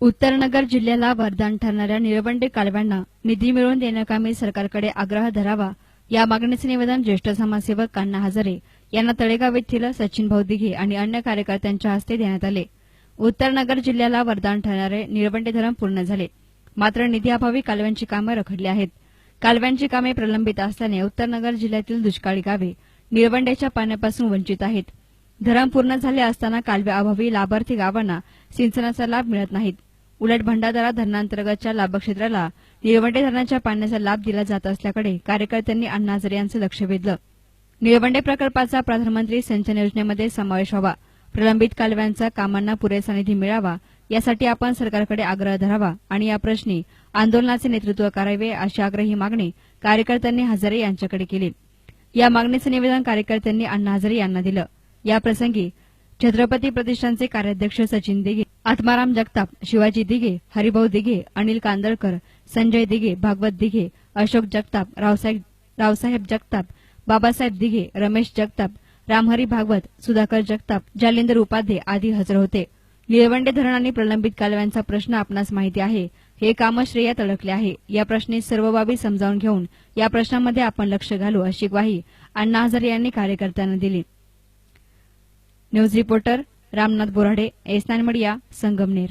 उत्तरनगर जिल्ह्याला वरदान ठरणाऱ्या निळवंडे कालव्यांना निधी मिळवून देण्याकामी सरकारकडे आग्रह धरावा या मागणीचे निवेदन ज्येष्ठ समाजसेवक अण्णा हजारे यांना तळेगाव येथील सचिन भाऊ दिघे आणि अन्य कार्यकर्त्यांच्या हस्ते देण्यात आले। उत्तरनगर जिल्ह्याला वरदान ठरणारे निळवंडे धरण पूर्ण झाले, मात्र निधीअभावी कालव्यांची कामे रखडली आहेत। कालव्यांची कामे प्रलंबित असल्याने उत्तरनगर जिल्ह्यातील दुष्काळी गावे निळवंडेच्या पाण्यापासून वंचित आहेत। धरण पूर्ण झाले असताना कालव्याअभावी लाभार्थी गावांना सिंचनाचा लाभ मिळत नाहीत। उलट भंडारदरा धरणांतर्गतच्या लाभक्षेत्राला निळवंडे धरणाच्या पाण्याचा लाभ दिला जात असल्याकडे कार्यकर्त्यांनी अण्णा हजारे यांचे लक्ष वेधलं। निळवंडे प्रकल्पाचा प्रधानमंत्री सिंचन योजनेमध्ये समावेश व्हावा, प्रलंबित कालव्यांचा कामांना पुरेसा निधी मिळावा यासाठी आपण सरकारकडे आग्रह धरावा आणि या प्रश्नी आंदोलनाचे नेतृत्व करावे अशी आग्रही मागणी कार्यकर्त्यांनी हजारे यांच्याकडे केली। या मागणीचे निवेदन कार्यकर्त्यांनी अण्णा हजारे यांना दिलं। याप्रसंगी छत्रपती प्रतिष्ठानचे कार्याध्यक्ष सचिन दिघे, आत्माराम जगताप, शिवाजी दिघे, हरिभाऊ दिघे, अनिल कांदळकर, संजय दिघे, भागवत दिघे, अशोक जगताप, रावसाहेब जगताप, बाबासाहेब दिघे, रमेश जगताप, रामहरी भागवत, सुधाकर जगताप, जालिंदर उपाध्ये आदी हजर होते। निळवंडे धरण आणि प्रलंबित कालव्यांचा प्रश्न आपणास माहिती आहे, हे काम श्रेयात अडकले आहे। या प्रश्नी सर्व बाबी समजावून घेऊन या प्रश्नामध्ये आपण लक्ष घालू अशी ग्वाही अण्णा हजारे यांनी कार्यकर्त्यांना दिली। न्यूज रिपोर्टर रामनाथ बोराडे, एस9 मीडिया, संगमनेर।